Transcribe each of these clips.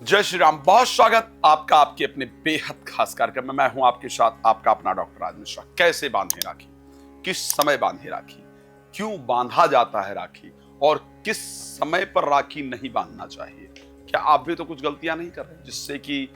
जय श्री राम। बहुत स्वागत आपका आपके अपने बेहद खास कार्यक्रम में। मैं हूं आपके साथ आपका अपना डॉक्टर राज मिश्रा। कैसे बांधे राखी, किस समय बांधे राखी, क्यों बांधा जाता है राखी और किस समय पर राखी नहीं बांधना चाहिए। क्या आप भी तो कुछ गलतियां नहीं कर रहे जिससे कि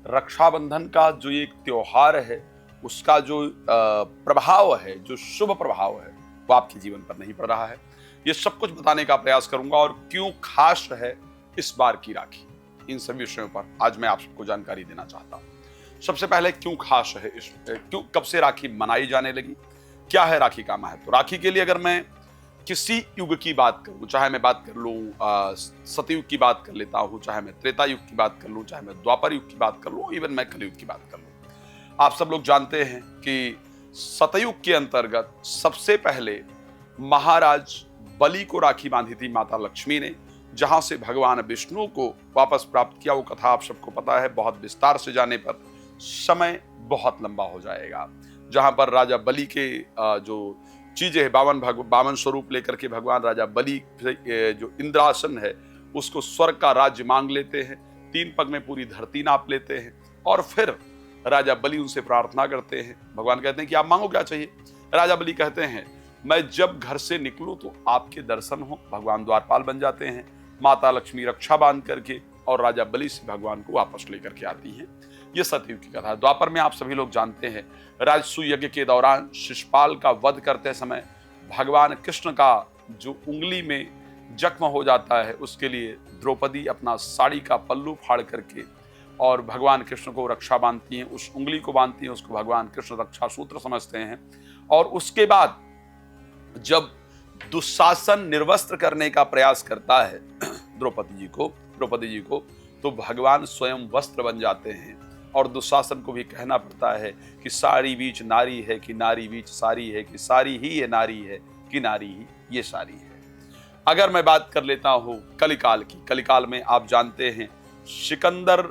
रक्षाबंधन का जो एक त्योहार है उसका जो प्रभाव है, जो शुभ प्रभाव है, वो आपके जीवन पर नहीं पड़ रहा है। ये सब कुछ बताने का प्रयास करूंगा और क्यों खास है इस बार की राखी, इन सभी विषयों पर आज मैं आप सबको जानकारी देना चाहता हूं। सबसे पहले क्यों खास है, क्यों, कब से राखी मनाई जाने लगी, क्या है राखी का महत्व। राखी के लिए अगर मैं किसी युग की बात करूं, चाहे मैं बात कर लूं सतयुग की बात कर लेता हूं, चाहे मैं त्रेता युग की बात कर लूं, चाहे मैं द्वापर युग की बात कर लूं, इवन मैं कलयुग की बात कर लूं। आप सब लोग जानते हैं कि सतयुग के अंतर्गत सबसे पहले महाराज बलि को राखी बांधी थी माता लक्ष्मी ने, जहां से भगवान विष्णु को वापस प्राप्त किया। वो कथा आप सबको पता है, बहुत विस्तार से जाने पर समय बहुत लंबा हो जाएगा। जहां पर राजा बलि के जो चीजें है, बावन स्वरूप लेकर के भगवान राजा बलि जो इंद्रासन है उसको स्वर्ग का राज्य मांग लेते हैं, 3 पग में पूरी धरती नाप लेते हैं और फिर राजा बलि उनसे प्रार्थना करते हैं। भगवान कहते हैं कि आप मांगो क्या चाहिए। राजा बलि कहते हैं मैं जब घर से निकलूं तो आपके दर्शन हो। भगवान द्वारपाल बन जाते हैं, माता लक्ष्मी रक्षा बांध करके और राजा बलि से भगवान को वापस लेकर के आती हैं। यह सतयुग की कथा है। द्वापर में आप सभी लोग जानते हैं राजसूय यज्ञ के दौरान शिशुपाल का वध करते समय भगवान कृष्ण का जो उंगली में जख्म हो जाता है उसके लिए द्रौपदी अपना साड़ी का पल्लू फाड़ करके और भगवान कृष्ण को रक्षा बांधती हैं, उस उंगली को बांधती हैं, उसको भगवान कृष्ण रक्षा सूत्र समझते हैं। और उसके बाद जब दुशासन निर्वस्त्र करने का प्रयास करता है द्रौपदी जी को तो भगवान स्वयं वस्त्र बन जाते हैं और दुशासन को भी कहना पड़ता है कि सारी बीच नारी है कि नारी बीच सारी है, कि सारी ही ये नारी है कि नारी ही ये सारी है। अगर मैं बात कर लेता हूं कलिकाल की, कलिकाल में आप जानते हैं सिकंदर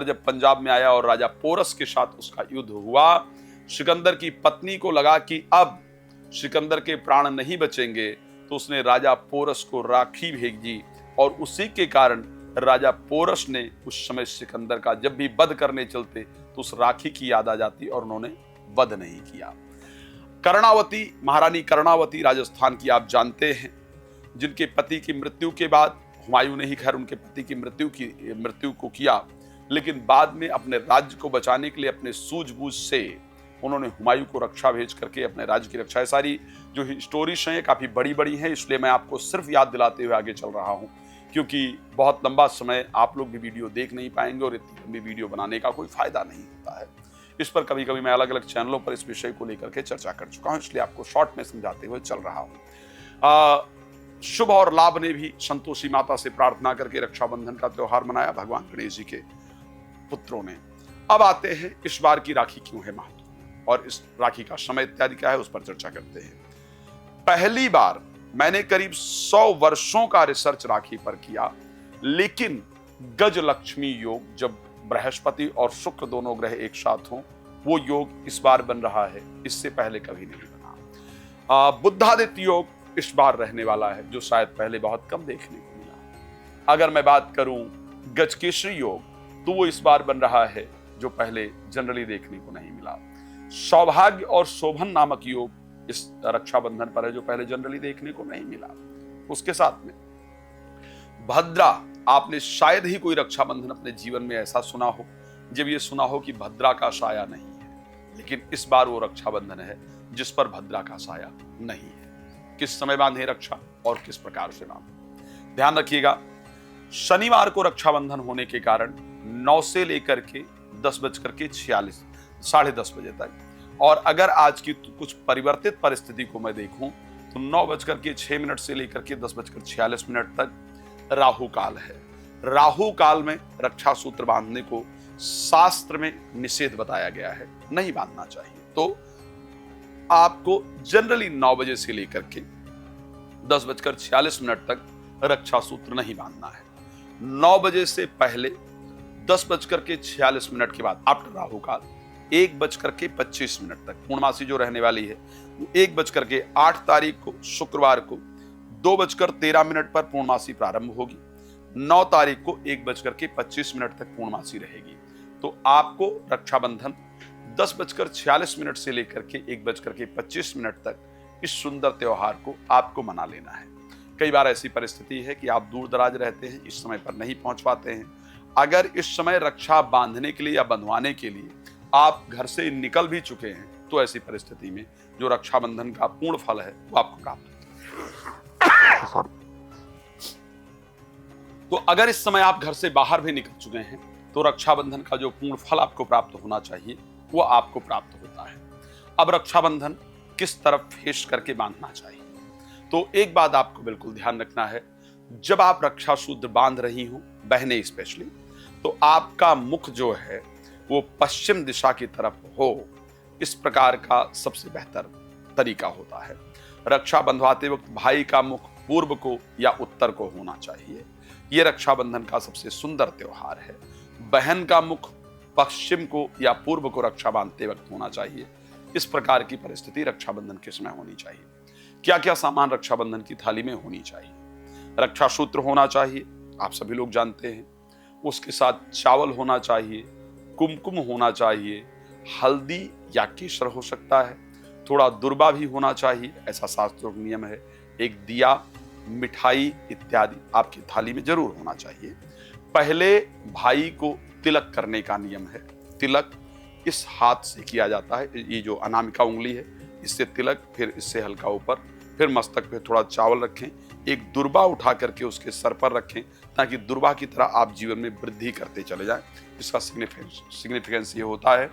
जब पंजाब में आया और राजा पोरस के साथ उसका युद्ध हुआ, सिकंदर की पत्नी को लगा कि अब सिकंदर के प्राण नहीं बचेंगे, तो उसने राजा पोरस को राखी भेजी और उसी के कारण राजा पोरस ने उस समय सिकंदर का जब भी वध करने चलते तो उस राखी की याद आ जाती और उन्होंने वध नहीं किया। कर्णावती, महारानी कर्णावती राजस्थान की आप जानते हैं, जिनके पति की मृत्यु के बाद हुमायूं ने ही खैर उनके पति की मृत्यु को किया, लेकिन बाद में अपने राज्य को बचाने के लिए अपने सूझबूझ से उन्होंने हुमायूं को रक्षा भेज करके अपने राज्य की रक्षा। सारी जो स्टोरीज हैं काफी बड़ी बड़ी हैं, इसलिए मैं आपको सिर्फ याद दिलाते हुए आगे चल रहा हूं, क्योंकि बहुत लंबा समय आप लोग भी वीडियो देख नहीं पाएंगे और इतनी लंबी वीडियो बनाने का कोई फायदा नहीं होता है। इस पर कभी कभी मैं अलग अलग चैनलों पर इस विषय को लेकर के चर्चा कर चुका हूं, इसलिए आपको शॉर्ट में समझाते हुए चल रहा हूं। शुभ और लाभ ने भी संतोषी माता से प्रार्थना करके रक्षाबंधन का त्योहार मनाया, भगवान गणेश जी के पुत्रों ने। अब आते हैं इस बार की राखी क्यों है महत्व और इस राखी का समय इत्यादि क्या है, उस पर चर्चा करते हैं। पहली बार मैंने करीब 100 वर्षों का रिसर्च राखी पर किया, लेकिन गज लक्ष्मी योग, जब बृहस्पति और शुक्र दोनों ग्रह एक साथ हों, वो योग इस बार बन रहा है, इससे पहले कभी नहीं बना। बुद्धादित्य योग इस बार रहने वाला है, जो शायद पहले बहुत कम देखने को मिला। अगर मैं बात करूं गजकेसरी योग, तो वो इस बार बन रहा है, जो पहले जनरली देखने को नहीं मिला। सौभाग्य और शोभन नामक योग इस रक्षाबंधन पर है, जो पहले जनरली देखने को नहीं मिला। उसके साथ में भद्रा, आपने शायद ही कोई रक्षाबंधन अपने जीवन में ऐसा सुना हो जब ये सुना हो कि भद्रा का साया नहीं है, लेकिन इस बार वो रक्षाबंधन है जिस पर भद्रा का साया नहीं है। किस समय बांधे रक्षा और किस प्रकार से बांधे, ध्यान रखिएगा। शनिवार को रक्षाबंधन होने के कारण 9 से लेकर के 10:46 साढ़े 10 बजे तक, और अगर आज की कुछ परिवर्तित परिस्थिति को मैं देखूं तो 9:06 से लेकर के 10:46 तक राहु काल है। राहु काल में रक्षा सूत्र बांधने को शास्त्र में निषेध बताया गया है, नहीं बांधना चाहिए। तो आपको जनरली 9 बजे से लेकर के 10:46 तक रक्षा सूत्र नहीं बांधना है। 9 बजे से पहले 10:46 के बाद आफ्टर राहु काल 1:25 तक पूर्णमासी जो रहने वाली है, 1:08 तारीख को शुक्रवार को 2:13 पर पूर्णमासी प्रारंभ होगी। 9 तारीख को 1:25 तक पूर्णमासी रहेगी। तो आपको रक्षाबंधन 10:46 से लेकर के 1:25 तक इस सुंदर त्योहार को आपको मना लेना है। कई बार ऐसी परिस्थिति है कि आप दूर दराज रहते हैं, इस समय पर नहीं पहुंच पाते हैं। अगर इस समय रक्षा बांधने के लिए या बंधवाने के लिए आप घर से निकल भी चुके हैं, तो ऐसी परिस्थिति में जो रक्षाबंधन का पूर्ण फल है वो आपको प्राप्त होगा। तो अगर इस समय आप घर से बाहर भी निकल चुके हैं, तो रक्षाबंधन का जो पूर्ण फल आपको प्राप्त होना चाहिए वो आपको प्राप्त होता है। अब रक्षाबंधन किस तरफ फेस करके बांधना चाहिए, तो एक बात आपको बिल्कुल ध्यान रखना है, जब आप रक्षा सूत्र बांध रही हो, बहनें स्पेशली, तो आपका मुख जो है वो पश्चिम दिशा की तरफ हो, इस प्रकार का सबसे बेहतर तरीका होता है। रक्षा बंधवाते वक्त भाई का मुख पूर्व को या उत्तर को होना चाहिए। यह रक्षाबंधन का सबसे सुंदर त्योहार है। बहन का मुख पश्चिम को या पूर्व को रक्षा बांधते वक्त होना चाहिए। इस प्रकार की परिस्थिति रक्षाबंधन के समय होनी चाहिए। क्या क्या सामान रक्षाबंधन की थाली में होनी चाहिए? रक्षा सूत्र होना चाहिए, आप सभी लोग जानते हैं। उसके साथ चावल होना चाहिए, कुमकुम होना चाहिए, हल्दी या केसर हो सकता है, थोड़ा दुर्बा भी होना चाहिए, ऐसा शास्त्रों का नियम है। एक दिया, मिठाई इत्यादि आपकी थाली में जरूर होना चाहिए। पहले भाई को तिलक करने का नियम है। तिलक इस हाथ से किया जाता है, ये जो अनामिका उंगली है इससे तिलक, फिर इससे हल्का ऊपर, फिर मस्तक पे थोड़ा चावल रखें, एक दुर्बा उठा करके उसके सर पर रखें, ताकि दुर्बा की तरह आप जीवन में वृद्धि करते चले जाएं। इसका सिग्निफिकेंस ये होता है।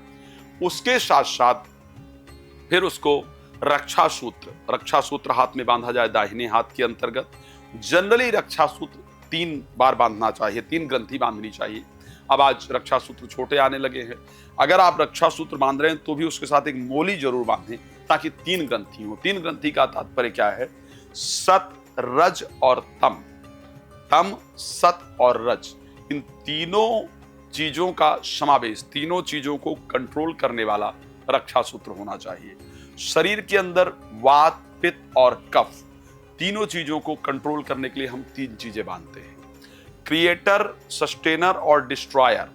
उसके साथ साथ फिर उसको रक्षा सूत्र हाथ में बांधा जाए दाहिने हाथ के अंतर्गत। जनरली रक्षा सूत्र 3 बार बांधना चाहिए, 3 ग्रंथि बांधनी चाहिए। अब आज रक्षा सूत्र छोटे आने लगे हैं, अगर आप रक्षा सूत्र बांध रहे हैं तो भी उसके साथ एक मोली जरूर बांधें, ताकि 3 ग्रंथि हो। 3 ग्रंथि का तात्पर्य क्या है? सत, रज और तम। तम, सत और रज, इन तीनों चीजों का समावेश, तीनों चीजों को कंट्रोल करने वाला रक्षा सूत्र होना चाहिए। शरीर के अंदर वात, पित्त और कफ, तीनों चीजों को कंट्रोल करने के लिए हम 3 चीजें बांधते हैं। क्रिएटर, सस्टेनर और डिस्ट्रॉयर,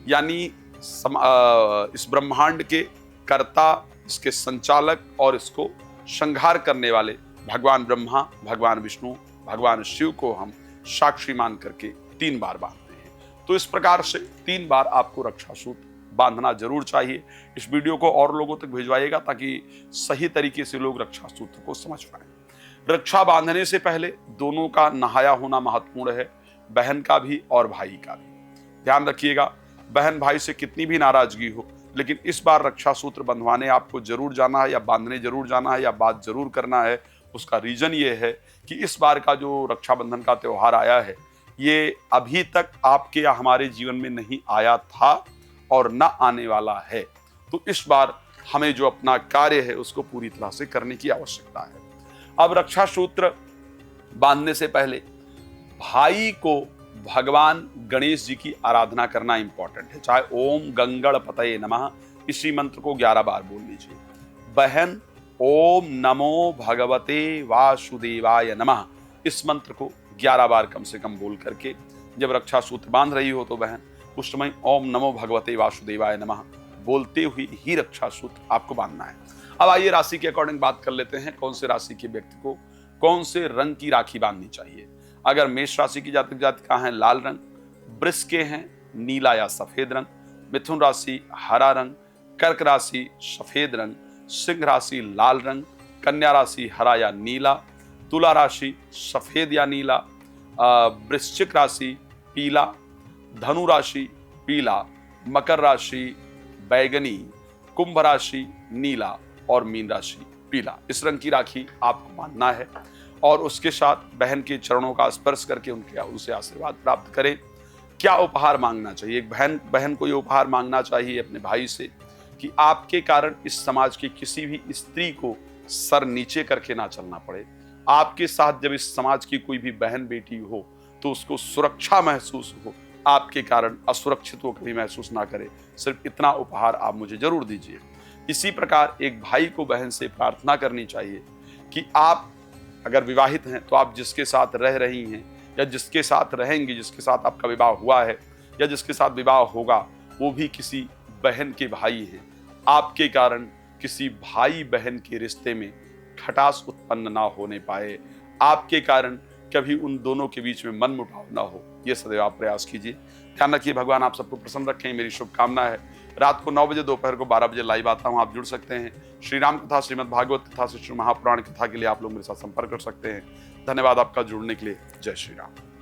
यानी इस ब्रह्मांड के कर्ता, इसके संचालक और इसको संहार करने वाले भगवान ब्रह्मा, भगवान विष्णु, भगवान शिव को हम साक्षी मान करके 3 बार बांधते हैं। तो इस प्रकार से 3 बार आपको रक्षा सूत्र बांधना जरूर चाहिए। इस वीडियो को और लोगों तक भिजवाइएगा ताकि सही तरीके से लोग रक्षा सूत्र को समझ पाए। रक्षा बांधने से पहले दोनों का नहाया होना महत्वपूर्ण है, बहन का भी और भाई का भी। ध्यान रखिएगा, बहन भाई से कितनी भी नाराजगी हो, लेकिन इस बार रक्षा सूत्र बंधवाने आपको जरूर जाना है, या बांधने जरूर जाना है, या बात जरूर करना है। उसका रीजन ये है कि इस बार का जो रक्षाबंधन का त्योहार आया है, ये अभी तक आपके या हमारे जीवन में नहीं आया था और न आने वाला है। तो इस बार हमें जो अपना कार्य है उसको पूरी तरह से करने की आवश्यकता है। अब रक्षा सूत्र बांधने से पहले भाई को भगवान गणेश जी की आराधना करना इंपॉर्टेंट है। चाहे ओम गंगणपतये नमः, इसी मंत्र को 11 बार बोल लीजिए। बहन ओम नमो भगवते वासुदेवाय नमः, इस मंत्र को 11 बार कम से कम बोल करके जब रक्षा सूत्र बांध रही हो तो बहन उस समय ओम नमो भगवते वासुदेवाय नमः बोलते हुए ही रक्षा सूत्र आपको बांधना है। अब आइए राशि के अकॉर्डिंग बात कर लेते हैं, कौन से राशि के व्यक्ति को कौन से रंग की राखी बांधनी चाहिए। अगर मेष राशि की जातक जातिका हैं लाल रंग, वृष के हैं नीला या सफेद रंग, मिथुन राशि हरा रंग, कर्क राशि सफेद रंग, सिंह राशि लाल रंग, कन्या राशि हरा या नीला, तुला राशि सफेद या नीला, वृश्चिक राशि पीला, धनु राशि पीला, मकर राशि बैगनी, कुंभ राशि नीला और मीन राशि पीला। इस रंग की राखी आपको बांधना है और उसके साथ बहन के चरणों का स्पर्श करके उनसे आशीर्वाद प्राप्त करें। क्या उपहार मांगना चाहिए? एक बहन को ये उपहार मांगना चाहिए अपने भाई से कि आपके कारण इस समाज की किसी भी स्त्री को सर नीचे करके ना चलना पड़े। आपके साथ जब इस समाज की कोई भी बहन बेटी हो तो उसको सुरक्षा महसूस हो, आपके कारण असुरक्षित वो कभी महसूस ना करे। सिर्फ इतना उपहार आप मुझे जरूर दीजिए। इसी प्रकार एक भाई को बहन से प्रार्थना करनी चाहिए कि आप अगर विवाहित हैं तो आप जिसके साथ रह रही हैं या जिसके साथ रहेंगे, जिसके साथ आपका विवाह हुआ है या जिसके साथ विवाह होगा, वो भी किसी बहन के भाई हैं। आपके कारण किसी भाई बहन के रिश्ते में खटास उत्पन्न ना होने पाए, आपके कारण कभी उन दोनों के बीच में मनमुटाव ना हो, ये सदैव आप प्रयास कीजिए। ध्यान रखिए, भगवान आप सबको प्रसन्न रखें, मेरी शुभकामना है। रात को 9 बजे, दोपहर को 12 बजे लाइव आता हूँ, आप जुड़ सकते हैं। श्री राम कथा, श्रीमद् भागवत कथा, श्री महापुराण कथा के लिए आप लोग मेरे साथ संपर्क कर सकते हैं। धन्यवाद आपका जुड़ने के लिए। जय श्री राम।